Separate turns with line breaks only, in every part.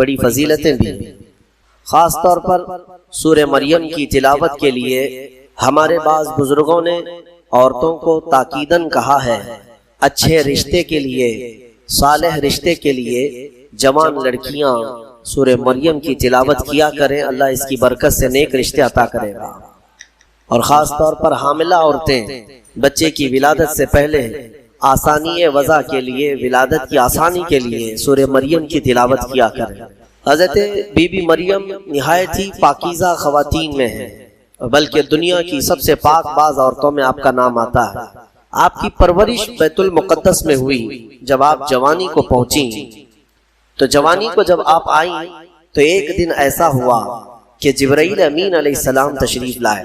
بڑی فضیلتیں بھی ہیں۔ خاص طور پر سورہ مریم کی تلاوت کے لیے ہمارے بعض بزرگوں نے عورتوں کو تاکیداً کہا ہے اچھے رشتے کے لیے، صالح رشتے کے لیے جوان لڑکیاں سورہ مریم کی تلاوت کیا کریں، اللہ اس کی برکت سے نیک رشتے عطا کرے گا۔ اور خاص طور پر حاملہ عورتیں بچے کی ولادت سے پہلے آسانی وضع کے لیے، ولادت کی آسانی کے لیے سورہ مریم کی تلاوت کیا کریں۔ حضرت بی بی مریم نہایت ہی پاکیزہ خواتین میں ہیں، بلکہ دنیا کی سب سے پاک باز عورتوں میں آپ کا نام آتا ہے۔ آپ کی پرورش بیت المقدس میں ہوئی۔ جب آپ جوانی کو پہنچیں تو جوانی کو جب آپ آئیں تو ایک دن ایسا ہوا کہ جبرائیل امین علیہ السلام تشریف لائے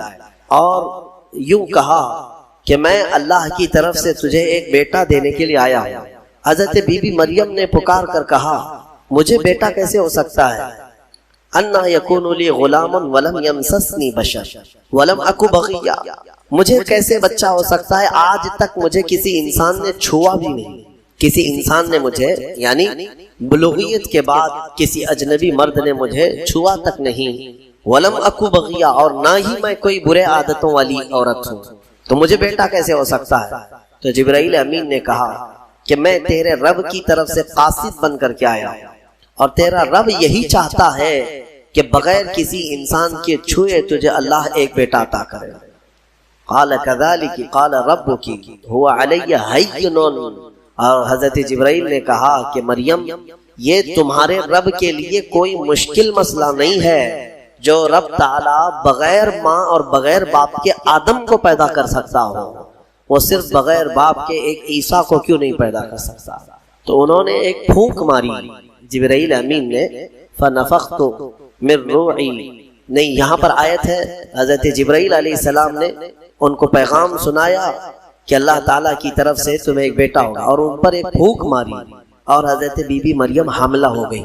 اور یوں کہا کہ میں اللہ کی طرف سے تجھے ایک بیٹا دینے کے لیے آیا ہوں۔ حضرت بی بی مریم نے پکار کر کہا مجھے بیٹا کیسے ہو سکتا ہے؟ انا یکون لی غلام ولم یمسسنی بشر ولم اکو بغیا، مجھے کیسے بچہ ہو سکتا ہے؟ آج تک مجھے کسی انسان نے چھوا بھی نہیں، کسی انسان نے مجھے، یعنی بلوغیت کے بعد کسی اجنبی مرد نے مجھے چھوا تک نہیں، ولم اکو بغیا، اور نہ ہی میں کوئی برے عادتوں والی عورت ہوں، تو مجھے بیٹا کیسے ہو سکتا ہے؟ تو جبرائیل امین نے کہا کہ میں تیرے رب کی طرف سے قاصد بن کر کے آیا ہوں، اور تیرا رب یہی چاہتا ہے کہ بغیر کسی انسان کے چھوئے تجھے اللہ ایک بیٹا عطا کرے۔ قال كذلك قال ربك هو علی ہین، اور حضرت جبرائیل نے کہا کہ مریم یہ تمہارے رب کے لیے کوئی مشکل مسئلہ نہیں ہے، جو رب تعالی بغیر ماں اور بغیر باپ کے آدم کو پیدا کر سکتا ہو، وہ صرف بغیر باپ کے ایک عیسیٰ کو کیوں نہیں پیدا کر سکتا؟ تو انہوں نے ایک پھونک ماری جبرائیل امین نے، فنفخت من روحی، نہیں یہاں پر آیت ہے حضرت جبرائیل علیہ السلام نے ان کو پیغام سنایا کہ اللہ تعالیٰ کی طرف سے تمہیں ایک بیٹا ہوگا، اور ان پر ایک پھونک ماری اور حضرت بی بی مریم حاملہ ہو گئی۔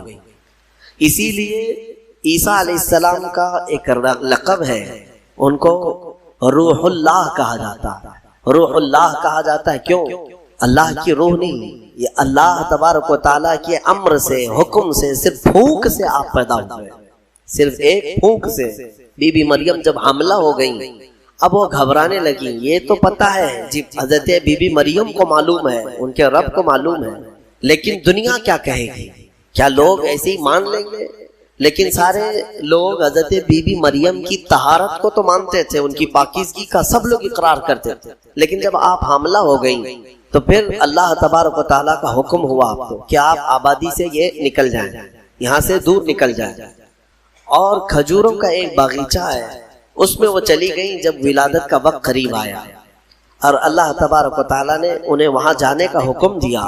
اسی لیے عیسیٰ علیہ السلام کا ایک لقب ہے، ان کو روح اللہ کہا جاتا ہے۔ روح اللہ کہا جاتا ہے کیوں؟ اللہ کی روح نہیں، یہ اللہ تبارک و تعالیٰ کے امر سے، حکم سے، صرف پھونک سے آپ پیدا ہوئے، صرف ایک پھونک سے۔ بی بی مریم جب حاملہ ہو گئیں اب وہ گھبرانے لگیں، یہ تو پتہ ہے جی حضرت بی بی مریم کو معلوم ہے، ان کے رب کو معلوم ہے، لیکن دنیا کیا کہے گی؟ کیا لوگ ایسے ہی مان لیں گے؟ لیکن سارے لوگ حضرت بی بی مریم کی طہارت کو تو مانتے تھے، ان کی پاکیزگی کا سب لوگ اقرار کرتے تھے، لیکن جب آپ حاملہ ہو گئیں تو پھر اللہ تبارک و تعالیٰ کا حکم ہوا آپ کو کہ آپ آبادی سے یہ نکل جائیں، یہاں سے دور نکل جائیں، اور کھجوروں کا ایک باغیچہ ہے اس میں وہ چلی گئیں جب ولادت کا وقت قریب آیا، اور اللہ تبارک و تعالیٰ نے انہیں وہاں جانے کا حکم دیا۔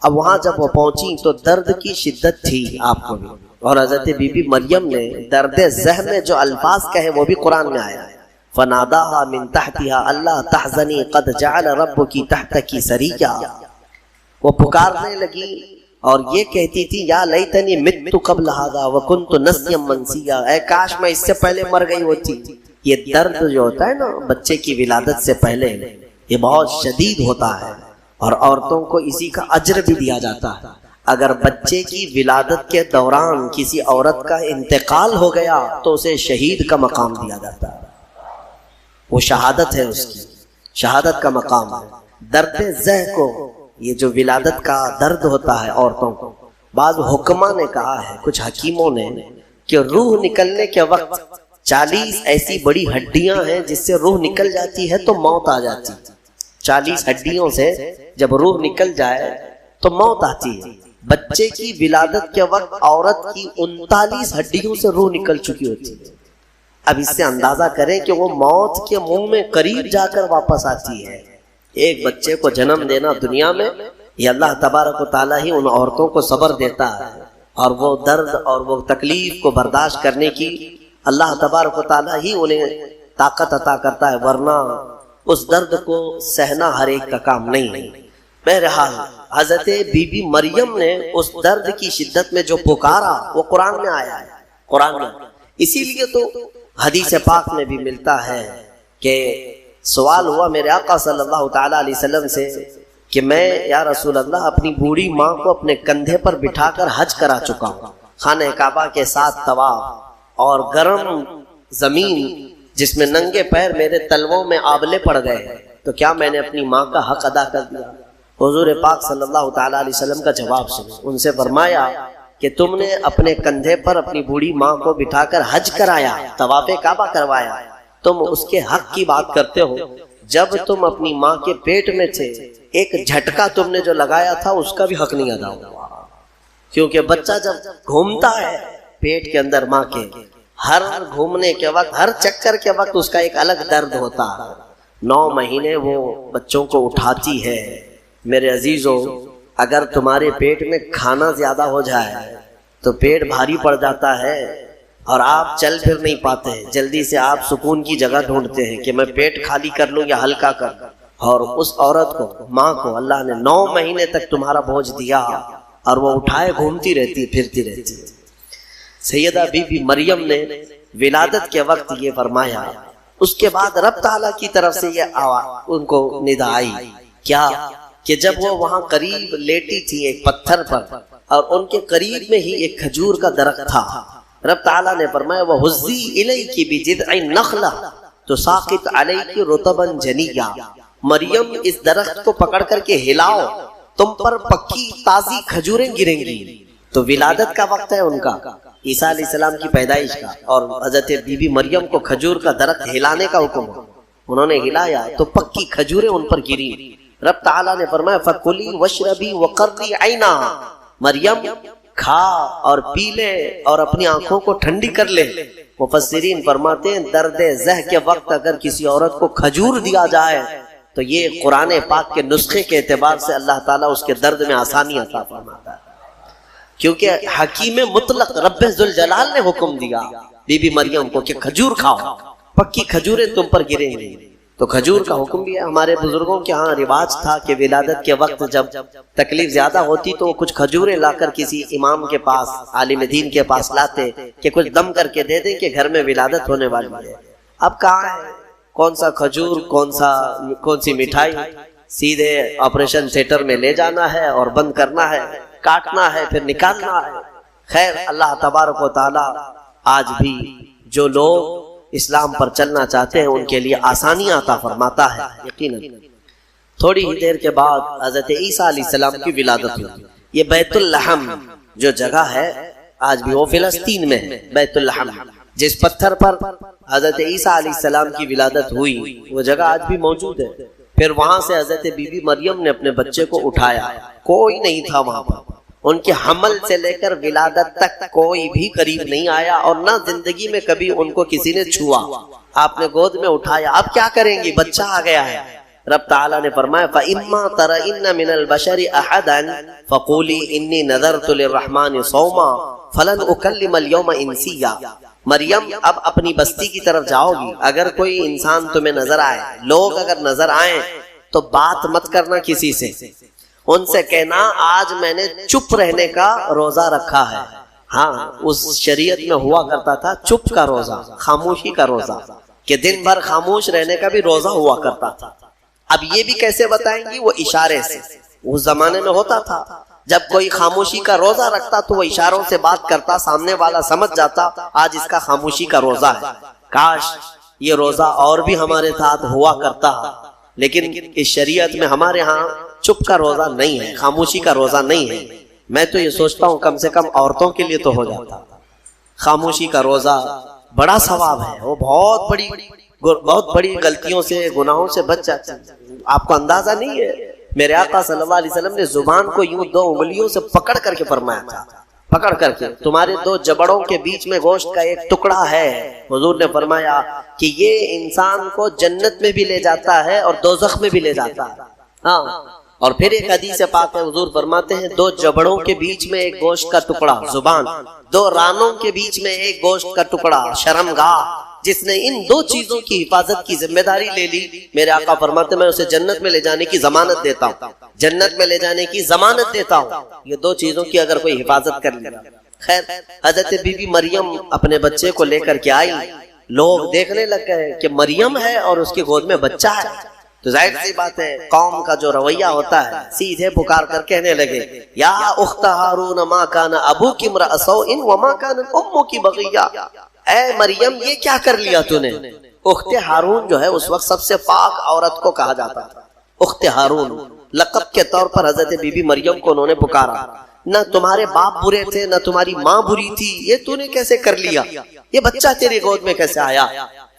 اب وہاں جب وہ پہنچی تو درد کی شدت تھی آپ کو بھی، اور حضرت بی بی مریم نے درد ذہن میں جو الفاظ کہے وہ بھی قرآن میں آیا ہے، فناداها من تحتها اللہ تحزنی قد جعل ربک تحتک سریا، وہ پکارنے لگی اور یہ کہتی تھی یا لیتنی مت قبل هذا وکنت نسیا منسیا، اے کاش میں اس سے پہلے مر گئی ہوتی۔ یہ درد جو ہوتا ہے نا بچے کی ولادت سے پہلے، یہ بہت شدید ہوتا ہے، اور عورتوں کو اسی کا اجر بھی دیا جاتا ہے۔ اگر بچے کی ولادت کے دوران کسی عورت کا انتقال ہو گیا تو اسے شہید کا مقام دیا جاتا ہے، وہ شہادت ہے، اس کی شہادت کا مقام ہے۔ درد ذہ کو، یہ جو ولادت کا درد ہوتا ہے عورتوں کو، بعض حکماں نے کہا ہے، کچھ حکیموں نے، کہ روح نکلنے کے وقت 40 ایسی بڑی ہڈیاں ہیں جس سے روح نکل جاتی ہے تو موت آ جاتی، 40 ہڈیوں سے جب روح نکل جائے تو موت آتی ہے۔ بچے کی ولادت کے وقت عورت کی 39 ہڈیوں سے روح نکل چکی ہوتی ہے۔ اب اس سے اندازہ کریں کہ وہ موت کے منہ میں قریب جا کر واپس آتی ہے۔ ایک بچے کو جنم دینا دنیا میں، یہ اللہ تبارک و تعالیٰ ہی ان عورتوں کو صبر دیتا ہے، اور وہ درد اور وہ تکلیف کو برداشت کرنے کی اللہ تبارک و تعالیٰ ہی انہیں طاقت عطا کرتا ہے، ورنہ اس درد کو سہنا ہر ایک کا کام نہیں ہے۔ بہرحال حضرت بی بی مریم نے اس درد کی شدت میں جو پکارا وہ قرآن میں آیا ہے، قرآن میں۔ اسی لیے تو حدیث پاک میں بھی ملتا ہے کہ سوال ہوا میرے آقا صلی اللہ تعالیٰ علیہ وسلم سے کہ میں یا رسول اللہ اپنی بوڑھی ماں کو اپنے کندھے پر بٹھا کر حج کرا چکا ہوں، خانہ کعبہ کے ساتھ طواف اور گرم زمین جس میں ننگے پیر میرے تلووں میں آبلے پڑ گئے، تو کیا میں نے اپنی ماں کا حق ادا کر دیا؟ حضور پاک صلی اللہ تعالیٰ علیہ وسلم کا جواب سنو. ان سے فرمایا کہ تم نے اپنے کندھے پر اپنی بوڑھی ماں کو بٹھا کر حج کرایا، طواف کعبہ کروایا، تم اس کے حق کی بات کرتے ہو. جب تم اپنی ماں کے پیٹ میں تھے ایک جھٹکا تم نے جو لگایا تھا اس کا بھی حق نہیں ادا ہوا، کیونکہ بچہ جب گھومتا ہے پیٹ کے اندر ماں کے، ہر گھومنے کے وقت، ہر چکر کے وقت اس کا ایک الگ درد ہوتا ہے. 9 مہینے وہ بچوں کو اٹھاتی ہے. میرے عزیزو، اگر تمہارے پیٹ میں کھانا زیادہ ہو جائے تو پیٹ بھاری پڑ جاتا ہے اور آپ چل پھر نہیں پاتے، جلدی سے آپ سکون کی جگہ ڈھونڈتے ہیں کہ میں پیٹ خالی کر لوں یا ہلکا کر. اور اس عورت کو، ماں کو اللہ نے 9 مہینے تک تمہارا بوجھ دیا اور وہ اٹھائے گھومتی رہتی، پھرتی رہتی. سیدہ بی بی مریم نے ولادت کے وقت یہ فرمایا. اس کے بعد رب تعالیٰ کی طرف سے یہ ان کو ندا آئی کیا کہ جب وہ وہاں قریب لیٹی تھی ایک پتھر پر اور ان کے قریب میں ہی ایک کھجور کا درخت تھا، رب تعالیٰ نے فرمایا وَهُزِّي إِلَيْكِ بِجِذْعِ النَّخْلَةِ تُسَاقِطْ عَلَيْكِ رُطَبًا جَنِيًّا. مریم اس درخت کو پکڑ کر کے ہلاؤ، تم پر پکی تازی کھجوریں گریں گی. تو ولادت کا وقت ہے ان کا، عیسیٰ علیہ السلام کی پیدائش کا، اور حضرت بی بی مریم کو کھجور کا درخت ہلانے کا حکم ہو. انہوں نے ہلایا تو پکی کھجوریں ان پر گری. رب تعالیٰ نے فرمایا فَكُلِي وَاشْرَبِي وَقَرِّي عَيْنًا، مریم کھا اور پی لے اور اپنی آنکھوں کو ٹھنڈی کر لے. مفسرین فرماتے ہیں درد زہ کے وقت اگر کسی عورت کو کھجور دیا جائے تو یہ قرآن پاک کے نسخے کے اعتبار سے اللہ تعالیٰ اس کے درد میں آسانی عطا فرماتا ہے، کیونکہ حکیم مطلق رب ذوالجلال نے حکم دیا بی بی مریم کو کہ کھجور کھاؤ، پکی کھجوریں تم پر گریں گی. تو کھجور کا حکم بھی ہے. ہمارے بزرگوں کے ہاں رواج تھا کہ ولادت کے وقت جب تکلیف زیادہ ہوتی تو وہ کچھ کھجوریں لا کر کسی امام کے پاس، عالم دین کے پاس لاتے کہ کچھ دم کر کے دے دیں کہ گھر میں ولادت ہونے والی ہے. اب کہاں ہے کون سا کھجور، کون سی مٹھائی، سیدھے آپریشن تھیٹر میں لے جانا ہے اور بند کرنا ہے، کاٹنا ہے پھر نکالنا ہے. خیر، اللہ تبارک و تعالی آج بھی جو لوگ اسلام پر چلنا چاہتے ہیں ان کے لیے آسانیاں عطا فرماتا ہے. یقیناً تھوڑی ہی دیر کے بعد حضرت عیسیٰ علیہ السلام کی ولادت ہوئی. یہ بیت اللحم جو جگہ ہے آج بھی وہ فلسطین میں ہے. بیت اللحم جس پتھر پر حضرت عیسیٰ علیہ السلام کی ولادت ہوئی وہ جگہ آج بھی موجود ہے. پھر وہاں سے حضرت بی بی مریم نے اپنے بچے کو اٹھایا، کوئی نہیں تھا وہاں پر. ان کے حمل سے لے کر ولادت تک کوئی بھی قریب نہیں آیا اور نہ زندگی میں کبھی ان کو کسی نے چھوا. آپ نے گود میں اٹھایا. اب کیا کریں گی، بچہ آ گیا ہے. رب تعالیٰ نے فرمایا فَإِمَّا تَرَئِنَّ مِنَ الْبَشَرِ أَحَدًا فَقُولِي إِنِّي نَذَرْتُ لِلرَّحْمَنِ صَوْمًا فَلَنْ أُكَلِّمَ الْيَوْمَ إِنسِيًّا. مریم اب اپنی بستی کی طرف جاؤ گی، اگر کوئی انسان تمہیں نظر آئے، لوگ اگر نظر آئیں تو بات مت کرنا کسی سے. ان سے کہنا آج میں نے چپ رہنے کا روزہ رکھا ہے. ہاں، اس شریعت میں ہوا کرتا تھا چپ کا روزہ، خاموشی کا روزہ، کہ دن بھر خاموش رہنے کا بھی روزہ ہوا کرتا تھا. اب یہ بھی کیسے بتائیں گی، وہ اشارے سے. اس زمانے میں ہوتا تھا جب کوئی خاموشی کا روزہ رکھتا تو وہ اشاروں سے بات کرتا، سامنے والا سمجھ جاتا آج اس کا خاموشی کا روزہ ہے. کاش یہ روزہ اور بھی ہمارے ساتھ ہوا کرتا، لیکن اس شریعت میں ہمارے ہاں چپ کا روزہ نہیں ہے، خاموشی کا روزہ نہیں ہے. میں تو یہ سوچتا ہوں کم سے کم عورتوں کے لیے تو ہو جاتا. خاموشی کا روزہ بڑا ثواب ہے، وہ بہت بڑی غلطیوں سے، گناہوں سے بچ جاتا ہے. آپ کو اندازہ نہیں ہے، میرے آقا صلی اللہ علیہ وسلم نے زبان کو یوں 2 انگلیوں سے پکڑ کر کے فرمایا تھا، پکڑ کر کے تمہارے 2 جبڑوں کے بیچ میں گوشت کا ایک ٹکڑا ہے. حضور نے فرمایا کہ یہ انسان کو جنت میں بھی لے جاتا ہے اور دوزخ میں بھی لے جاتا ہے. ہاں، اور پھر ایک حدیث پاک ہے، حضور فرماتے ہیں 2 جبڑوں کے بیچ میں ایک گوشت کا ٹکڑا زبان، 2 رانوں کے بیچ میں ایک گوشت کا ٹکڑا شرمگاہ. جس نے ان 2 چیزوں کی حفاظت کی ذمہ داری لے لی، میرے آقا فرماتے میں اسے جنت میں لے جانے کی ضمانت دیتا ہوں، جنت میں لے جانے کی ضمانت دیتا ہوں. یہ 2 چیزوں کی اگر کوئی حفاظت کر لیا. خیر، حضرت بی بی مریم اپنے بچے کو لے کر کے آئی. لوگ دیکھنے لگ گئے کہ مریم ہے اور اس کی گود میں بچہ ہے. تو ظاہر سی بات ہے قوم کا جو رویہ ہوتا ہے سیدھے پکار کر کہنے لگے یا اخت ہارون ما کان ابوک امرأ سوء وما کانت امک بغیہ، اے مریم یہ کیا کر لیا تو نے؟ اخت ہارون جو ہے اس وقت سب سے پاک عورت کو کہا جاتا تھا، اخت ہارون لقب کے طور پر حضرت بی بی مریم کو انہوں نے پکارا، نہ تمہارے باپ برے تھے نہ تمہاری ماں بری تھی، یہ تو نے کیسے کر لیا، یہ بچہ تیری گود میں کیسے آیا؟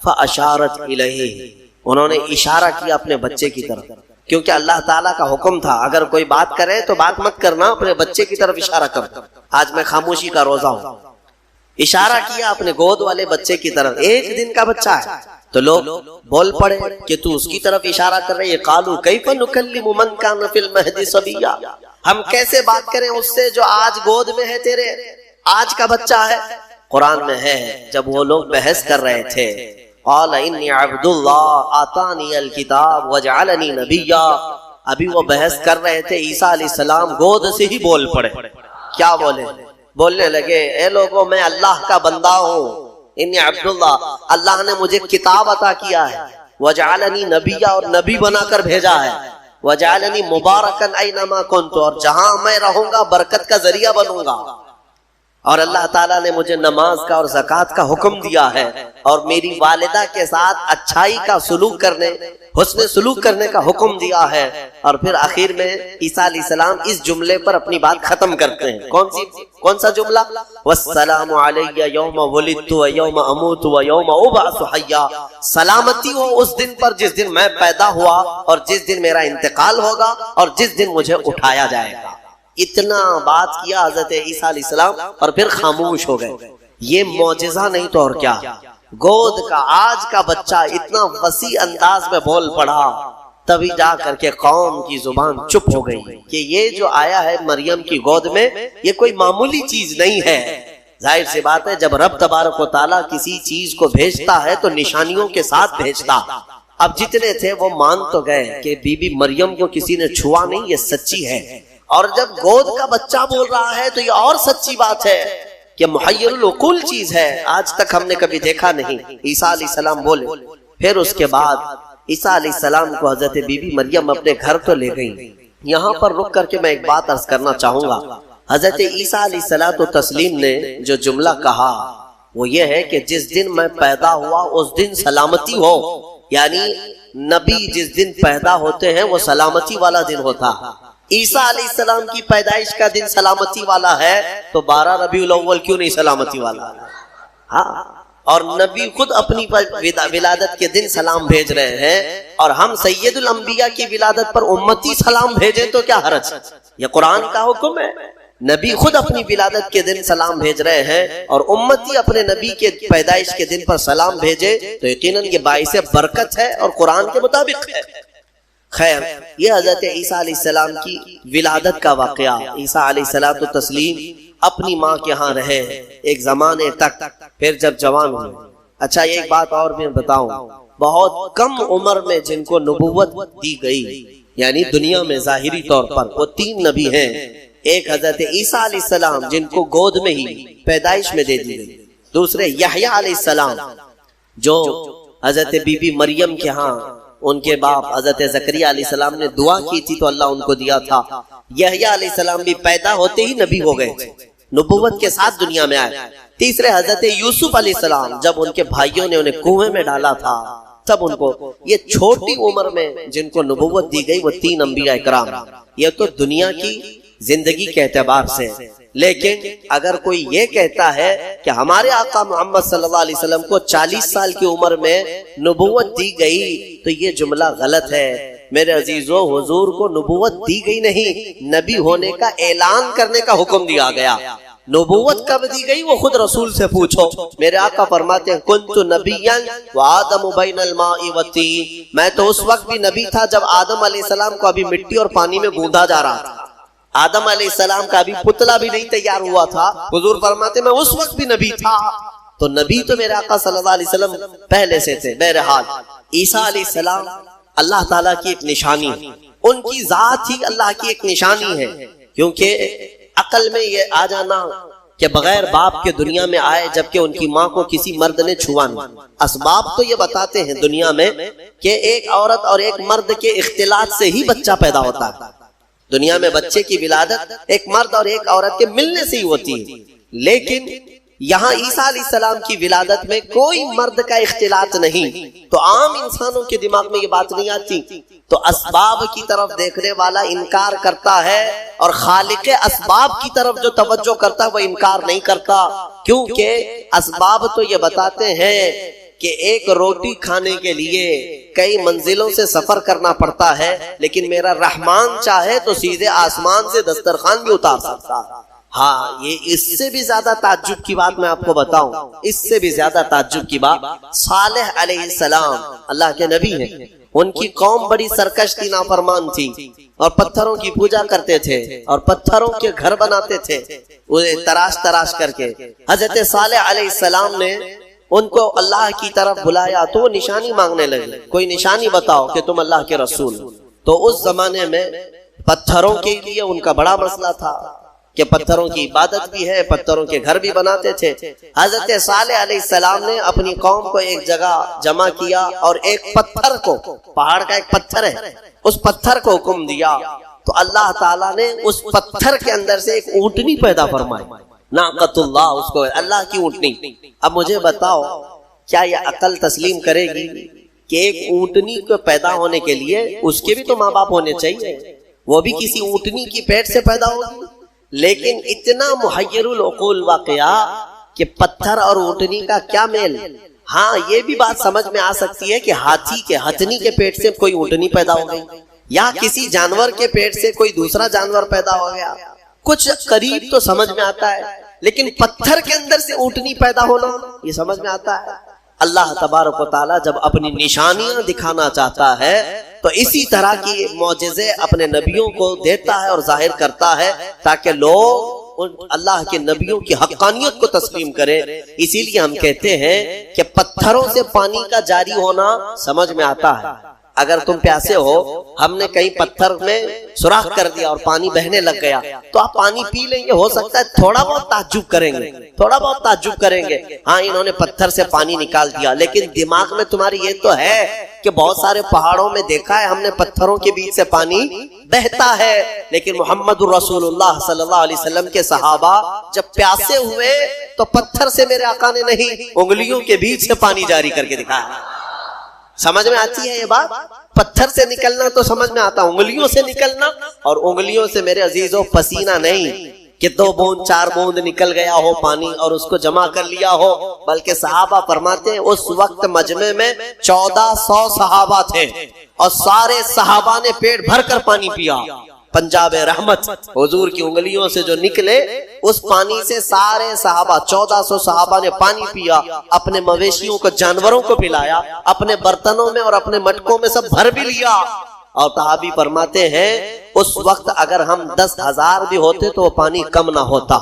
فاشارت الیہ، انہوں نے اشارہ کیا اپنے بچے کی طرف، کیونکہ اللہ تعالیٰ کا حکم تھا اگر کوئی بات کرے تو بات مت کرنا، اپنے بچے کی طرف اشارہ کر، آج میں خاموشی کا روزہ ہوں، اشارہ کیا اپنے گود والے بچے کی طرف، 1 دن کا بچہ ہے، تو لوگ بول پڑے کہ تو اس کی طرف اشارہ کر رہے، قالوا کیف نکلم من کان فی المہد صبیا، ہم کیسے بات کریں اس سے جو آج گود میں ہے تیرے، آج کا بچہ ہے؟ قرآن میں ہے جب وہ لوگ بحث کر رہے تھے قال انی عبد اللہ آتانی الکتاب وجعلنی نبیا، ابھی وہ بحث کر رہے تھے عیسیٰ علیہ السلام گود سے ہی بول پڑے، کیا بولے؟ بولنے لگے اے لوگوں میں اللہ کا بندہ ہوں، انی عبد اللہ، اللہ نے مجھے کتاب عطا کیا ہے، وجعلنی نبیا، اور نبی بنا کر بھیجا ہے، وجعلنی مبارکن اینما کنت، اور جہاں میں رہوں گا برکت کا ذریعہ بنوں گا، اور اللہ تعالیٰ نے مجھے نماز کا اور زکوٰۃ کا حکم دیا ہے، اور میری والدہ کے ساتھ اچھائی کا سلوک کرنے، حسن سلوک کرنے کا حکم دیا ہے، اور پھر آخر میں عیسیٰ علیہ السلام اس جملے پر اپنی بات ختم کرتے ہیں، کون سا جملہ؟ والسلام علی یوم ولدت و یوم اموت و یوم ابعث حیا، سلامتی ہو اس دن پر جس دن میں پیدا ہوا اور جس دن میرا انتقال ہوگا اور جس دن مجھے اٹھایا جائے گا۔ اتنا بات کیا حضرت عیسیٰ علیہ السلام اور پھر خاموش ہو گئے۔ یہ معجزہ نہیں تو اور کیا، گود کا آج کا بچہ اتنا وسیع انداز میں بول پڑا، تبھی جا کر کے قوم کی زبان چپ ہو گئی کہ یہ جو آیا ہے مریم کی گود میں یہ کوئی معمولی چیز نہیں ہے۔ ظاہر سی بات ہے جب رب تبارک و تعالیٰ کسی چیز کو بھیجتا ہے تو نشانیوں کے ساتھ بھیجتا۔ اب جتنے تھے وہ مان تو گئے کہ بی بی مریم کو کسی نے چھوا نہیں، یہ سچی ہے، اور جب گود کا بچہ بول رہا ہے تو یہ اور سچی بات ہے کہ محیر العقول چیز ہے، آج تک ہم نے کبھی دیکھا نہیں۔ عیسیٰ علیہ السلام بولے، پھر اس کے بعد عیسیٰ علیہ السلام کو حضرت بی بی مریم اپنے گھر تو لے گئی۔ یہاں پر رک کر کے میں ایک بات عرض کرنا چاہوں گا، حضرت عیسیٰ علیہ الصلوۃ والتسلیم نے جو جملہ کہا وہ یہ ہے کہ جس دن میں پیدا ہوا اس دن سلامتی ہو، یعنی نبی جس دن پیدا ہوتے ہیں وہ سلامتی والا دن ہوتا۔ عیسیٰ علیہ السلام کی پیدائش کا دن سلامتی والا ہے تو 12 ربیع الاول کیوں نہیں سلامتی والا؟ ہاں، اور نبی خود اپنی ولادت کے دن سلام بھیج رہے ہیں، اور ہم سید الانبیاء کی ولادت پر امتی سلام بھیجیں تو کیا حرج؟ یہ قرآن کا حکم ہے، نبی خود اپنی ولادت کے دن سلام بھیج رہے ہیں اور امتی اپنے نبی کے پیدائش کے دن پر سلام بھیجے تو یقیناً یہ باعث برکت ہے اور قرآن کے مطابق ہے۔ خیر، یہ حضرت عیسیٰ علیہ السلام کی ولادت کا واقعہ۔ عیسیٰ علیہ السلام تو تسلیم اپنی ماں کے ہاں رہے ایک زمانے تک، پھر جب جوان ہوئے۔ اچھا ایک بات اور میں بتاؤں، بہت کم عمر میں جن کو نبوت دی گئی یعنی دنیا میں ظاہری طور پر، وہ 3 نبی ہیں۔ ایک حضرت عیسیٰ علیہ السلام جن کو گود میں ہی پیدائش میں دے دی گئی، دوسرے یحییٰ علیہ السلام جو حضرت بی بی مریم کے ہاں ان کے باپ حضرت زکریا علیہ السلام نے دعا کی تھی تو اللہ ان کو دیا تھا۔ یحییٰ علیہ السلام بھی پیدا ہوتے ہی نبی ہو گئے، نبوت کے ساتھ دنیا میں آئے۔ تیسرے حضرت یوسف علیہ السلام جب ان کے بھائیوں نے انہیں کنویں میں ڈالا تھا تب ان کو، یہ چھوٹی عمر میں جن کو نبوت دی گئی وہ 3 انبیاء کرام۔ یہ تو دنیا کی زندگی کے اعتبار سے، لیکن اگر کوئی یہ کہتا ہے کہ ہمارے آقا محمد صلی اللہ علیہ وسلم کو 40 سال کی عمر میں نبوت دی گئی تو یہ جملہ غلط ہے۔ میرے عزیزو، حضور کو نبوت دی گئی نہیں، نبی ہونے کا اعلان کرنے کا حکم دیا گیا۔ نبوت کب دی گئی وہ خود رسول سے پوچھو۔ میرے آقا فرماتے ہیں کنت نبیا وآدم بین الماء والطین، میں تو اس وقت بھی نبی تھا جب آدم علیہ السلام کو ابھی مٹی اور پانی میں گوندا جا رہا تھا۔ آدم علیہ السلام کا ابھی پتلا بھی نہیں تیار ہوا تھا، حضور فرماتے میں اس وقت بھی نبی تھا۔ تو نبی تو میرے آقا صلی اللہ علیہ وسلم پہلے سے تھے۔ بہرحال عیسیٰ علیہ السلام اللہ تعالیٰ کی ایک نشانی ہے، ان کی ذات ہی اللہ کی ایک نشانی ہے، کیونکہ عقل میں یہ آ جانا کہ بغیر باپ کے دنیا میں آئے جبکہ ان کی ماں کو کسی مرد نے چھوا نہیں۔ اسباب تو یہ بتاتے ہیں دنیا میں کہ ایک عورت اور ایک مرد کے اختلاط سے ہی بچہ پیدا ہوتا ہے۔ دنیا میں بچے کی ولادت ایک مرد اور ایک عورت کے ملنے سے ہی ہوتی ہے، لیکن یہاں عیسیٰ علیہ السلام کی ولادت میں کوئی مرد کا اختلاط نہیں، تو عام انسانوں کے دماغ میں یہ بات نہیں آتی، تو اسباب کی طرف دیکھنے والا انکار کرتا ہے اور خالق اسباب کی طرف جو توجہ کرتا ہے وہ انکار نہیں کرتا، کیونکہ اسباب تو یہ بتاتے ہیں کہ ایک روٹی کھانے کے لیے کئی منزلوں سے سفر کرنا پڑتا ہے، لیکن میرا رحمان چاہے تو سیدھے آسمان سے دسترخوان بھی اتار سکتا ہے۔ ہاں، یہ اس سے بھی زیادہ تعجب کی بات میں آپ کو بتاؤں، اس سے بھی زیادہ تعجب کی بات، صالح علیہ السلام اللہ کے نبی ہیں، ان کی قوم بڑی سرکش تھی، نافرمان تھی، اور پتھروں کی پوجا کرتے تھے اور پتھروں کے گھر بناتے تھے انہیں تراش تراش کر کے۔ حضرت صالح علیہ السلام نے ان کو اللہ کی طرف بلایا تو وہ نشانی مانگنے لگے، کوئی نشانی بتاؤ کہ تم اللہ کے رسول۔ تو اس زمانے میں پتھروں کے لیے ان کا بڑا مسئلہ تھا کہ پتھروں کی عبادت بھی ہے، پتھروں کے گھر بھی بناتے تھے۔ حضرت صالح علیہ السلام نے اپنی قوم کو ایک جگہ جمع کیا اور ایک پتھر کو، پہاڑ کا ایک پتھر ہے، اس پتھر کو حکم دیا، تو اللہ تعالیٰ نے اس پتھر کے اندر سے ایک اونٹنی پیدا فرمائی، ناقۃ اللہ، اس کو اللہ کی اونٹنی۔ اب مجھے بتاؤ کیا یہ عقل تسلیم کرے گی کہ ایک اونٹنی کو پیدا ہونے کے لیے اس کے بھی تو ماں باپ ہونے چاہیے، وہ بھی کسی اونٹنی کی پیٹ سے پیدا ہوگی؟ لیکن اتنا محیر العقول واقعہ کہ پتھر اور اونٹنی کا کیا میل۔ ہاں، یہ بھی بات سمجھ میں آ سکتی ہے کہ ہاتھی کے، ہتھنی کے پیٹ سے کوئی اونٹنی پیدا ہو گئی، یا کسی جانور کے پیٹ سے کوئی دوسرا جانور پیدا ہو گیا، کچھ قریب تو سمجھ میں آتا ہے، لیکن پتھر کے اندر سے اونٹنی پیدا ہونا یہ سمجھ میں آتا ہے۔ اللہ تبارک و تعالیٰ جب اپنی نشانیاں دکھانا چاہتا ہے تو اسی طرح کی معجزے اپنے نبیوں کو دیتا ہے اور ظاہر کرتا ہے تاکہ لوگ اللہ کے نبیوں کی حقانیت کو تسلیم کرے۔ اسی لیے ہم کہتے ہیں کہ پتھروں سے پانی کا جاری ہونا سمجھ میں آتا ہے۔ اگر تم پیاسے ہو، ہم نے کہیں پتھر میں سوراخ کر دیا اور پانی بہنے لگ گیا تو آپ پانی پی لیں گے، ہو سکتا ہے تھوڑا بہت تعجب کریں گے، تھوڑا بہت تعجب کریں گے، ہاں انہوں نے پتھر سے پانی نکال دیا، لیکن دماغ میں تمہاری یہ تو ہے کہ بہت سارے پہاڑوں میں دیکھا ہے ہم نے پتھروں کے بیچ سے پانی بہتا ہے، لیکن محمد الرسول اللہ صلی اللہ علیہ وسلم کے صحابہ جب پیاسے ہوئے تو پتھر سے میرے آقا نے نہیں، انگلیوں کے بیچ سے پانی جاری کر کے دکھایا۔ سمجھ میں آتی ہے یہ بات؟ پتھر سے نکلنا تو سمجھ میں آتا، انگلیوں سے نکلنا، اور انگلیوں سے میرے عزیزوں پسینہ نہیں کہ 2 بوند 4 بوند نکل گیا ہو پانی اور اس کو جمع کر لیا ہو، بلکہ صحابہ فرماتے ہیں اس وقت مجمع میں 1400 صحابہ تھے اور سارے صحابہ نے پیٹ بھر کر پانی پیا۔ پنجاب رحمت حضور کی انگلیوں سے جو نکلے اس پانی سے سارے صحابہ 1400 صحابہ نے پانی پیا، اپنے مویشیوں کو، جانوروں کو پلایا، اپنے برتنوں میں اور اپنے مٹکوں میں سب بھر بھی لیا۔ اور صحابی فرماتے ہیں اس وقت اگر ہم 10,000 بھی ہوتے تو وہ پانی کم نہ ہوتا،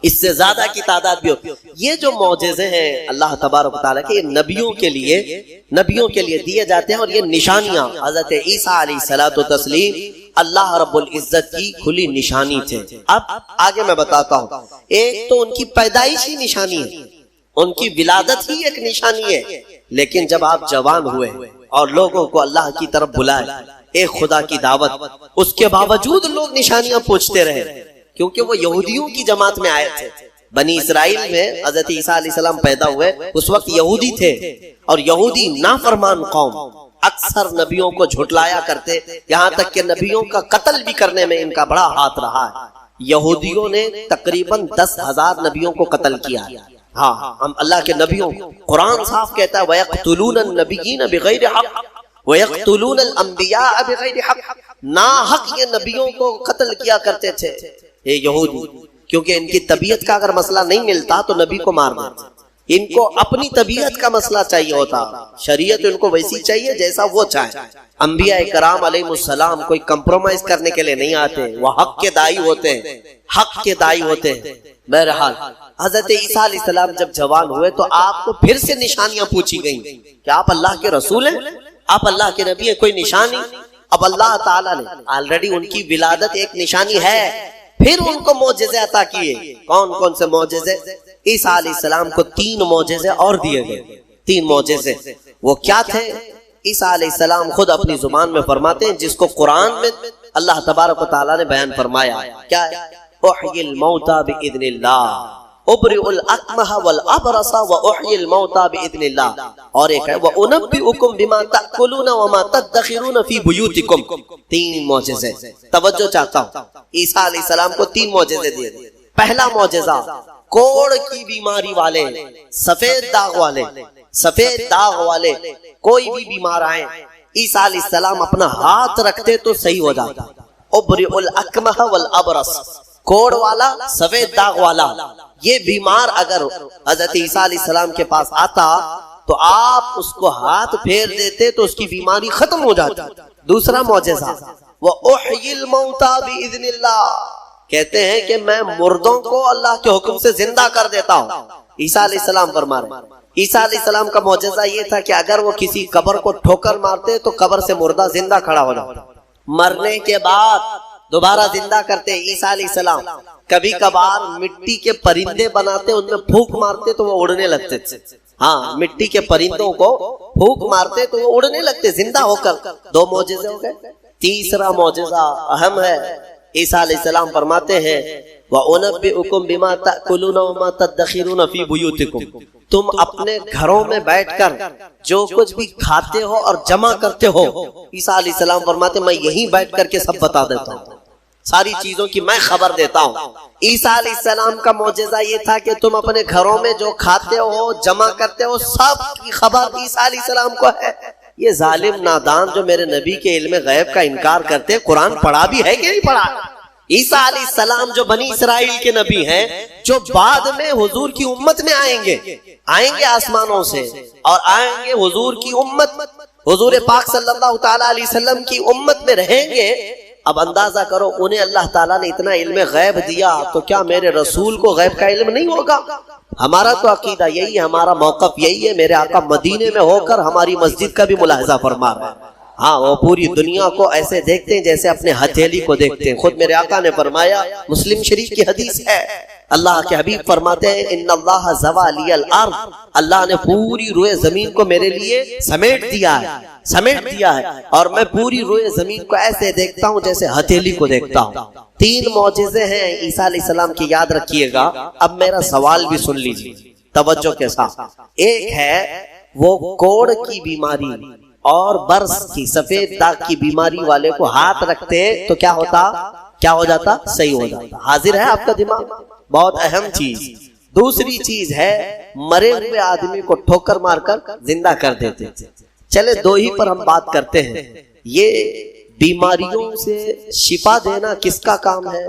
اس سے زیادہ کی تعداد بھی ہوتی۔ یہ جو معجزے ہیں اللہ تبارک و تعالیٰ کے نبیوں کے لیے دیے جاتے ہیں، اور یہ نشانیاں حضرت عیسیٰ علیہ الصلوۃ والتسلیم اللہ رب العزت کی کھلی نشانی تھے۔ اب آگے میں بتاتا ہوں، ایک تو ان کی پیدائشی نشانی ہے، ان کی ولادت ہی ایک نشانی ہے، لیکن جب آپ جوان ہوئے اور لوگوں کو اللہ کی طرف بلائے، ایک خدا کی دعوت، اس کے باوجود لوگ نشانیاں پوچھتے رہے، کیونکہ وہ یہودیوں کی جماعت میں آئے تھے۔ بنی اسرائیل میں حضرت عیسیٰ علیہ السلام پیدا ہوئے، اس وقت یہودی تھے، اور یہودی نافرمان قوم اکثر نبیوں کو جھٹلایا کرتے، یہاں تک کہ نبیوں کا قتل بھی کرنے میں ان کا بڑا ہاتھ رہا ہے۔ یہودیوں نے تقریباً 10,000 نبیوں کو قتل کیا۔ ہاں، ہم اللہ کے نبیوں، قرآن صاف کہتا ہے وَيَقْتُلُونَ النَّبِيِّينَ بِغَيْرِ حَقٍّ وَيَقْتُلُونَ الْأَنْبِيَاءَ بِغَيْرِ حَقٍّ، ناحق یہ نبیوں کو قتل کیا کرتے تھے یہ یہودی، کیونکہ ان کی طبیعت کا اگر مسئلہ نہیں ملتا تو نبی کو مار دیتے، ان کو اپنی طبیعت کا مسئلہ چاہیے ہوتا، شریعت ان کو ویسی چاہیے جیسا وہ چاہے۔ انبیاء کرام علیہ السلام کوئی کمپرومائز کرنے کے لیے نہیں آتے، وہ حق کے داعی ہوتے ہیں، حق کے داعی ہوتے ہیں۔ بہرحال حضرت عیسیٰ علیہ السلام جب جوان ہوئے تو آپ کو پھر سے نشانیاں پوچھی گئیں کہ آپ اللہ کے رسول ہیں، آپ اللہ کے نبی ہیں، کوئی نشانی؟ اب اللہ تعالیٰ نے آلریڈی ان کی ولادت ایک نشانی ہے، پھر ان کو معجزے عطا کیے. کون کون سے معجزے؟ عیسیٰ علیہ السلام کو 3 معجزے اور دیے گئے. 3 معجزے وہ کیا تھے؟ عیسیٰ علیہ السلام خود اپنی زبان میں فرماتے ہیں، جس کو قرآن میں اللہ تبارک و تعالیٰ نے بیان فرمایا. کیا ہے؟ احیی الموتى باذن اللہ، ابرئ الاکمہ والابرص واحیی الموتى باذن اللہ. اور ایک ہے وانبئکم بما تاکلون وما تدخرون فی بیوتکم. 3 معجزے. توجہ چاہتا ہوں، عیسیٰ علیہ السلام کو 3 معجزے دیے. پہلا معجزہ، کوڑ کی بیماری والے، سفید داغ والے، سفید داغ والے کوئی بھی بیمار آئے، عیسیٰ علیہ السلام اپنا ہاتھ رکھتے تو صحیح ہو جاتا. ابرئ الاکمہ والابرص، کوڑ والا، سفید داغ والا، یہ بیمار اگر حضرت عیسیٰ علیہ السلام کے پاس آتا تو آپ اس کو ہاتھ پھیر دیتے تو اس کی بیماری ختم ہو جاتی. دوسرا معجزہ، وَأُحْيِي الْمَوْتَى بِإِذْنِ اللَّهِ، کہتے ہیں کہ میں مردوں کو اللہ کے حکم سے زندہ کر دیتا ہوں. عیسیٰ علیہ السلام فرما رہے ہیں. عیسیٰ علیہ السلام کا معجزہ یہ تھا کہ اگر وہ کسی قبر کو ٹھوکر مارتے تو قبر سے مردہ زندہ کھڑا ہو جاتا. مرنے کے بعد دوبارہ زندہ کرتے عیسیٰ علیہ السلام. کبھی کبھار مٹی کے پرندے بناتے، ان میں پھونک مارتے تو وہ اڑنے لگتے تھے. ہاں، مٹی کے پرندوں کو پھونک مارتے تو وہ اڑنے لگتے زندہ ہو کر. 2 معجزے ہو گئے. تیسرا معجزہ اہم ہے. عیسیٰ علیہ السلام فرماتے ہیں وَأُنَبِّئُكُم بِمَا تَأْكُلُونَ وَمَا تَدَّخِرُونَ فِي بُيُوتِكُم، تم اپنے گھروں میں بیٹھ کر جو کچھ بھی کھاتے ہو اور جمع کرتے ہو، عیسیٰ علیہ السلام فرماتے میں یہیں بیٹھ کر کے سب بتا دیتا ہوں، ساری چیزوں کی میں خبر دیتا ہوں. عیسیٰ علیہ السلام کا معجزہ یہ تھا کہ تم اپنے گھروں میں جو کھاتے ہو، جمع کرتے ہو، سب کی خبر عیسیٰ علیہ السلام کو ہے. یہ ظالم نادان جو میرے نبی کے علم غیب کا انکار کرتے، قرآن پڑھا بھی ہے کہ نہیں پڑھا؟ عیسیٰ علیہ السلام جو بنی اسرائیل کے نبی ہیں، جو بعد میں حضور کی امت میں آئیں گے آسمانوں سے، اور آئیں گے حضور کی امت، حضور پاک صلی اللہ تعالیٰ علیہ وسلم کی امت میں رہیں گے. اب اندازہ کرو، انہیں اللہ تعالیٰ نے اتنا علم غیب دیا تو کیا میرے رسول کو غیب کا علم نہیں ہوگا؟ ہمارا تو عقیدہ یہی ہے، ہمارا موقف یہی ہے. میرے آقا مدینے میں ہو کر ہماری مسجد کا بھی ملاحظہ فرما رہے ہیں. ہاں، وہ پوری دنیا کو ایسے دیکھتے ہیں جیسے اپنے ہتھیلی کو دیکھتے ہیں. خود میرے آقا نے فرمایا، مسلم شریف کی حدیث ہے، اللہ کے حبیب فرماتے ہیں ان اللہ زوى لی الارض، اللہ نے پوری روئے زمین کو میرے لیے سمیٹ دیا ہے اور میں پوری روئے زمین کو ایسے دیکھتا ہوں جیسے ہتھیلی کو دیکھتا ہوں. 3 معجزے ہیں عیسیٰ علیہ السلام کی، یاد رکھیے گا. اب میرا سوال بھی سن لیجیے توجہ کے ساتھ. ایک ہے وہ کوڑ کی بیماری اور برس کی، سفید داغ کی بیماری والے کو ہاتھ رکھتے تو کیا ہو جاتا؟ صحیح ہو جاتا. حاضر ہے آپ کا دماغ؟ بہت اہم چیز. دوسری چیز ہے مرے ہوئے آدمی کو ٹھوکر مار کر زندہ کر دیتے. چلے 2 ہی پر ہم بات کرتے ہیں. یہ بیماریوں سے شفا دینا کس کا کام ہے؟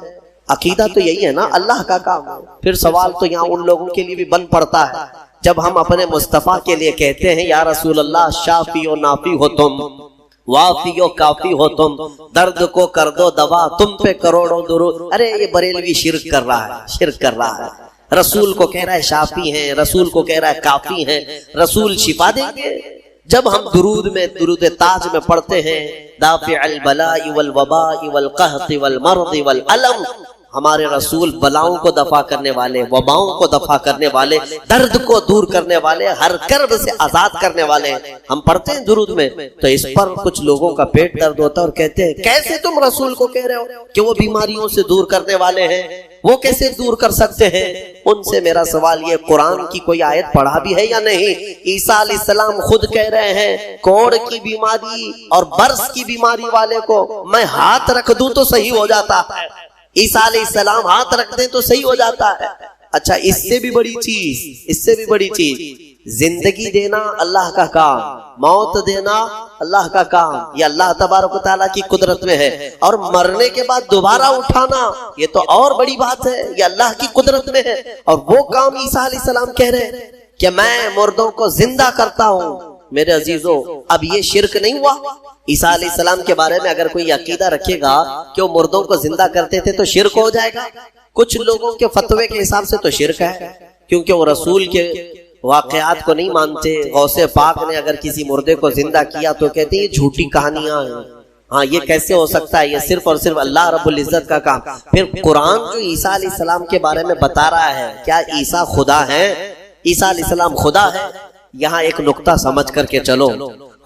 عقیدہ تو یہی ہے نا، اللہ کا کام ہے. پھر سوال تو یہاں ان لوگوں کے لیے بھی بن پڑتا ہے جب ہم اپنے مصطفیٰ کے لیے کہتے ہیں یا رسول اللہ شافی و نافی ہو تم، وافی و کافی ہو تم، درد کو کر دو دوا، تم پہ کروڑوں درود. ارے یہ بریلوی شرک کر رہا ہے. رسول کو کہہ رہا ہے شافی ہیں، رسول کو کہہ رہا ہے کافی ہیں. رسول شفا دیں گے؟ جب ہم درود تاج میں پڑھتے ہیں دافع البلاء والوباء والقحط والمرض والالم، ہمارے رسول بلاؤں کو دفع کرنے والے، وباؤں کو دفع کرنے والے، درد کو دور کرنے والے، ہر کرب سے آزاد کرنے والے. ہم پڑھتے ہیں درود میں تو اس پر کچھ لوگوں کا پیٹ درد ہوتا ہے اور کہتے ہیں کیسے تم رسول کو کہہ رہے ہو کہ وہ بیماریوں سے دور کرنے والے ہیں، وہ کیسے دور کر سکتے ہیں؟ ان سے میرا سوال یہ، قرآن کی کوئی آیت پڑھا بھی ہے یا نہیں؟ عیسیٰ علیہ السلام خود کہہ رہے ہیں کوڑ کی بیماری اور برس کی بیماری والے کو میں ہاتھ رکھ دوں تو صحیح ہو جاتا ہے. عیسیٰ علیہ السلام ہاتھ رکھ دیں تو صحیح ہو جاتا ہے. اچھا، اس سے بھی بڑی چیز زندگی دینا اللہ کا کام، موت دینا اللہ کا کام، یہ اللہ تبارک و تعالیٰ کی قدرت میں ہے. اور مرنے کے بعد دوبارہ اٹھانا یہ تو اور بڑی بات ہے، یہ اللہ کی قدرت میں ہے. اور وہ کام عیسیٰ علیہ السلام کہہ رہے ہیں کہ میں مردوں کو زندہ کرتا ہوں. میرے عزیزو، اب یہ شرک نہیں ہوا؟ عیسیٰ علیہ السلام کے بارے میں اگر کوئی عقیدہ رکھے گا کہ وہ مردوں کو زندہ کرتے تھے تو شرک ہو جائے گا. کچھ لوگوں کے فتوے کے حساب سے تو شرک ہے، کیونکہ وہ رسول کے واقعات کو نہیں مانتے. غوث پاک نے اگر کسی مردے کو زندہ کیا تو کہتے ہیں یہ جھوٹی کہانیاں ہیں. ہاں یہ کیسے ہو سکتا ہے، یہ صرف اور صرف اللہ رب العزت کا کام۔ پھر قرآن جو عیسیٰ علیہ السلام کے بارے میں بتا رہا ہے، کیا عیسیٰ خدا ہے؟ عیسیٰ علیہ السلام خدا ہے؟ یہاں ایک نقطہ سمجھ کر کے چلو،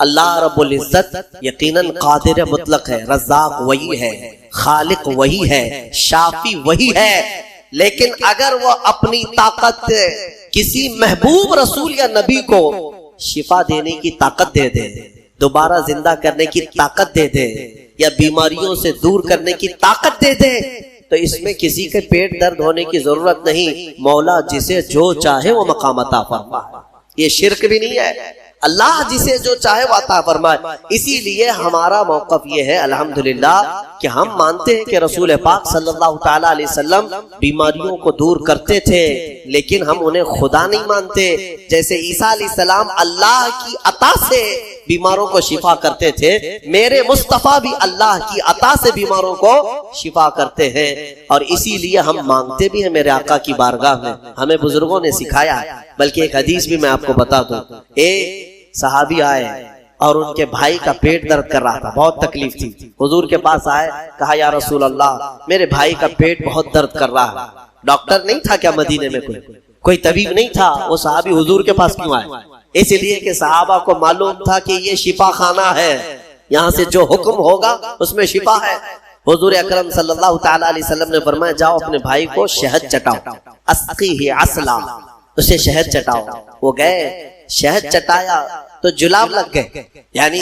اللہ رب العزت یقیناً قادر مطلق ہے، رزاق وہی ہے، خالق وہی ہے، شافی وہی ہے، لیکن اگر وہ اپنی طاقت کسی محبوب رسول یا نبی کو شفا دینے کی طاقت دے دے، دوبارہ زندہ کرنے کی طاقت دے دے، یا بیماریوں سے دور کرنے کی طاقت دے دے، تو اس میں کسی کے پیٹ درد ہونے کی ضرورت نہیں، مولا جسے جو چاہے وہ مقام عطا فرمائے۔ یہ شرک بھی نہیں ہے، اللہ جسے جو چاہے وہ عطا فرمائے۔ اسی لیے ہمارا موقف یہ ہے الحمدللہ کہ ہم مانتے ہیں کہ رسول پاک صلی اللہ تعالی علیہ وسلم بیماریوں کو دور کرتے تھے، لیکن ہم انہیں خدا نہیں مانتے۔ جیسے عیسیٰ علیہ السلام اللہ کی عطا سے بیماروں کو شفا کرتے تھے، میرے مصطفیٰ بھی اللہ کی عطا سے بیماروں کو شفا کرتے ہیں، اور اسی لیے ہم مانگتے بھی ہیں میرے آقا کی بارگاہ میں، ہمیں بزرگوں نے سکھایا۔ بلکہ ایک حدیث بھی میں آپ کو بتا دوں، ایک صحابی آئے اور ان کے بھائی کا پیٹ درد کر رہا تھا، بہت تکلیف تھی، حضور کے پاس آئے، کہا یا رسول اللہ میرے بھائی کا پیٹ بہت درد کر رہا ہے۔ ڈاکٹر نہیں تھا کیا مدینے میں؟ کوئی طبیب نہیں تھا؟ وہ صحابی حضور کے پاس کیوں آئے؟ اس لیے کہ صحابہ کو معلوم تھا کہ یہ شفا خانہ ہے، یہاں سے جو حکم ہوگا اس میں شفا ہے۔ حضور اکرم صلی اللہ تعالی علیہ وسلم نے فرمایا جاؤ اپنے بھائی کو شہد چٹاؤ، اسقیہ عسلا، اسے شہد چٹاؤ۔ وہ گئے، شہد چٹایا تو جلاب لگ گئے، یعنی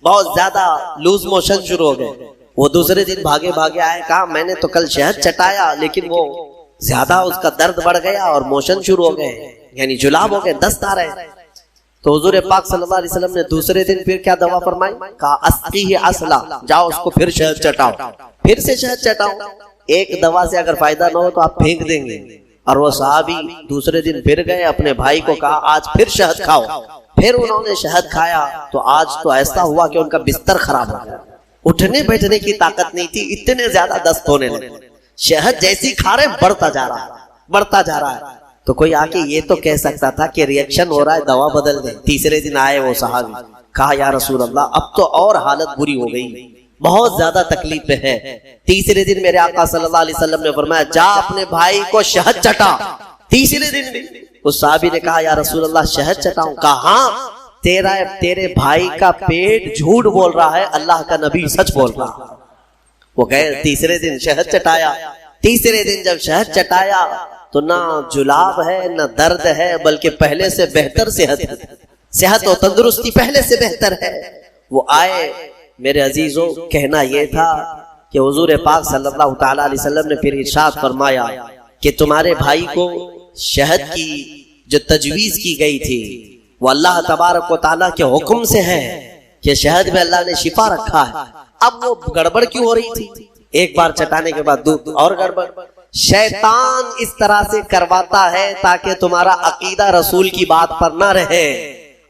بہت زیادہ لوز موشن شروع ہو گئے۔ وہ دوسرے دن بھاگے بھاگے آئے، کہا میں نے تو کل شہد چٹایا لیکن وہ زیادہ اس کا درد بڑھ گیا اور موشن شروع ہو گئے، یعنی جلاب ہو گئے، دست آ رہے۔ تو حضور پاک صلی اللہ علیہ وسلم نے دوسرے دن پھر کیا دوا فرمائی؟ کہا اسقیہ عسلا، جاؤ اس کو پھر شہد چٹاؤ، پھر سے شہد چٹاؤ۔ ایک دوا سے اگر فائدہ نہ ہو تو آپ پھینک دیں گے۔ اور وہ صحابی دوسرے دن پھر گئے، اپنے بھائی کو کہا آج پھر شہد کھاؤ، پھر انہوں نے شہد کھایا تو آج تو ایسا ہوا کہ ان کا بستر خراب ہو گیا، اٹھنے بیٹھنے کی طاقت نہیں تھی، اتنے زیادہ دست ہونے لگے۔ شہد جیسی کھا رہے بڑھتا جا رہا ہے، بڑھتا جا رہا ہے۔ تو کوئی آ کے یہ تو کہہ سکتا تھا کہ ریئیکشن ہو رہا ہے، دوا بدل دیں۔ تیسرے دن آئے وہ صحابی، کہا یا رسول اللہ اب تو اور حالت بری ہو گئی، بہت زیادہ تکلیف میں ہے۔ تیسرے دن میرے آقا صلی اللہ علیہ وسلم نے فرمایا جا اپنے بھائی کو شہد چٹا۔ تیسرے دن بھی اس صحابی نے کہا یا رسول اللہ شہد چٹاؤں؟ کہا ہاں، تیرے بھائی کا پیٹ جھوٹ بول رہا ہے، اللہ کا نبی سچ بول رہا۔ وہ گئے، تیسرے دن شہد چٹایا۔ تیسرے دن جب شہد چٹایا تو نہ جلاب ہے نہ درد ہے، بلکہ پہلے سے بہتر صحت و تندرستی پہلے سے بہتر ہے۔ وہ آئے، میرے عزیزوں کہنا یہ تھا کہ حضور پاک صلی اللہ تعالی علیہ وسلم نے پھر ارشاد فرمایا کہ تمہارے بھائی کو شہد کی جو تجویز کی گئی تھی وہ اللہ تبارک و تعالیٰ کے حکم سے ہے کہ شہد میں اللہ نے شفا رکھا ہے۔ اب وہ گڑبڑ کیوں ہو رہی تھی؟ ایک بار چٹانے کے بعد دودھ اور گڑبڑ۔ شیطان اس طرح سے کرواتا ہے تاکہ تمہارا عقیدہ رسول کی بات پر نہ رہے،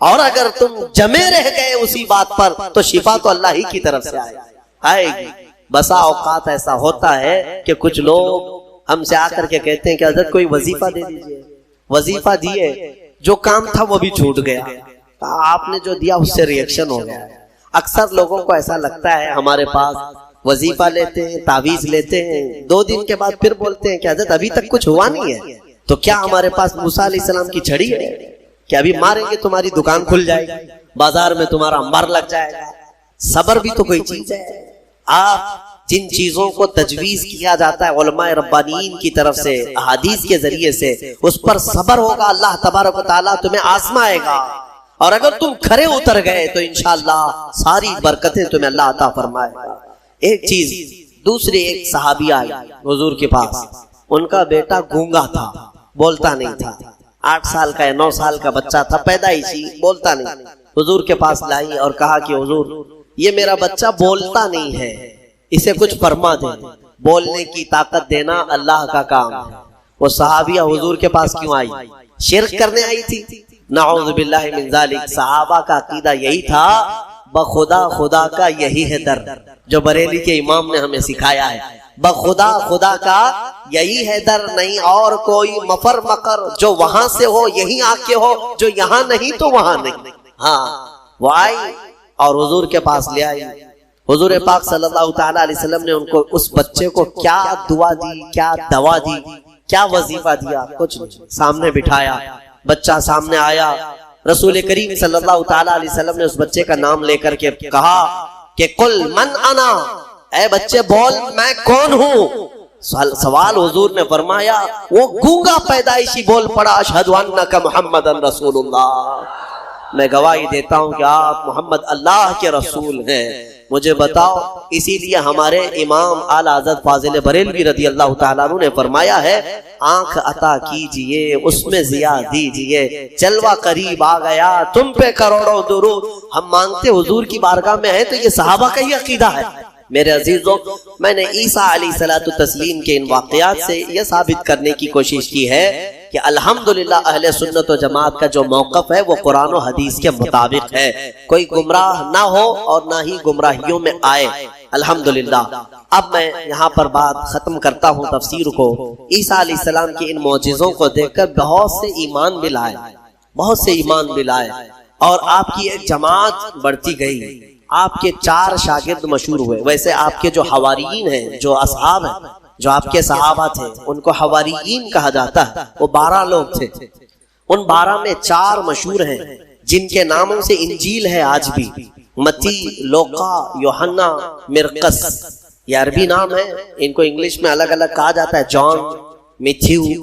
اور اگر تم جمے رہ گئے اسی بات پر تو شفا تو اللہ ہی کی طرف سے آئے گی۔ بسا اوقات ایسا ہوتا ہے کہ کچھ لوگ ہم سے آ کر کے کہتے ہیں کہ حضرت کوئی وظیفہ دے دیجئے، وظیفہ دیے، جو کام تھا وہ بھی چھوٹ گیا، آپ نے جو دیا اس سے ریئیکشن ہو گیا۔ اکثر لوگوں کو ایسا لگتا ہے ہمارے پاس وظیفہ لیتے ہیں، تعویذ لیتے ہیں، 2 دن کے بعد پھر بولتے ہیں کہ حضرت ابھی تک کچھ ہوا نہیں ہے، تو کیا ہمارے پاس موسیٰ علیہ السلام کی چھڑی ہے کہ ابھی ماریں گے تمہاری دکان کھل جائے گی، بازار میں تمہارا انبار لگ جائے گا؟ صبر بھی تو کوئی چیز ہے۔ آپ جن چیزوں کو تجویز کیا جاتا ہے علماء ربانیین کی طرف سے، احادیث کے ذریعے سے، اس پر صبر ہوگا، اللہ تبارک و تعالیٰ تمہیں آزمائے گا، اور اگر تم کھرے اتر گئے تو انشاءاللہ ساری برکتیں تمہیں اللہ عطا فرمائے گا۔ ایک چیز دوسری، ایک صحابی آئی حضور کے پاس، ان کا بیٹا گونگا تھا، بولتا نہیں تھا، 8 سال کا یا 9 سال کا بچہ تھا، پیدائشی، بولتا نہیں۔ حضور کے پاس لائی اور کہا کہ حضور یہ میرا بچہ بولتا نہیں ہے، اسے کچھ فرما دیں، بولنے کی طاقت دینا اللہ کا کام ہے۔ وہ صحابیہ حضور کے پاس کیوں آئی؟ شرک کرنے آئی تھی؟ نعوذ باللہ من ذالک۔ صحابہ کا عقیدہ یہی تھا، بخدا خدا کا یہی ہے در، جو بریلی کے امام نے ہمیں سکھایا ہے، بخدا خدا کا یہی ہے در، نہیں اور کوئی مفر مکر، جو وہاں سے ہو یہی آ کے ہو، جو یہاں نہیں تو وہاں نہیں۔ ہاں وہ آئی اور حضور کے پاس لے آئی حضور پاک صلی اللہ تعالی علیہ وسلم نے ان کو اس بچے کو کیا دعا دی، کیا دوا دی، کیا وظیفہ دیا؟ کچھ نہیں، سامنے بٹھایا، بچہ سامنے آیا، رسول کریم صلی اللہ تعالی علیہ وسلم نے اس بچے کا نام لے کر کے کہا کہ قل من انا، اے بچے بول میں کون ہوں؟ سوال حضور نے فرمایا، وہ گونگا پیدائشی بول پڑا، اشہد انک محمد رسول اللہ، میں گواہی دیتا ہوں کہ آپ محمد اللہ کے رسول ہیں، مجھے بتاؤ۔ اسی لیے ہمارے امام اعلیٰ حضرت فاضل بریلوی رضی اللہ تعالیٰ عنہ نے فرمایا ہے، آنکھ عطا کیجئے اس میں ضیاء دیجئے، جلوہ قریب آ گیا تم پہ کروڑوں درود۔ ہم مانتے حضور کی بارگاہ میں ہیں تو یہ صحابہ کا ہی عقیدہ ہے۔ میرے عزیزوں، میں نے عیسیٰ علیہ الصلوۃ والتسلیم کے ان واقعات سے یہ ثابت کرنے کی کوشش کی ہے کہ الحمدللہ اہل سنت و جماعت کا جو موقف ہے وہ قرآن و حدیث کے مطابق ہے، کوئی گمراہ نہ ہو اور نہ ہی گمراہیوں میں آئے، الحمدللہ۔ اب میں یہاں پر بات ختم کرتا ہوں تفسیر کو۔ عیسیٰ علیہ السلام کے ان معجزوں کو دیکھ کر بہت سے ایمان بھی لائے، بہت سے ایمان بھی لائے، اور آپ کی ایک جماعت بڑھتی گئی۔ آپ کے 4 شاگرد مشہور ہوئے۔ ویسے آپ کے جو حواریین ہیں، جو اصحاب ہیں، جو آپ کے صحابہ تھے، ان کو حواریین کہا جاتا ہے، وہ 12 لوگ تھے۔ ان 12 میں 4 مشہور ہیں جن کے ناموں سے انجیل ہے آج بھی، متی، لوقا، یوحنا، مرقس، یہ عربی نام ہے، ان کو انگلش میں الگ الگ کہا جاتا ہے، جان، میتھیو،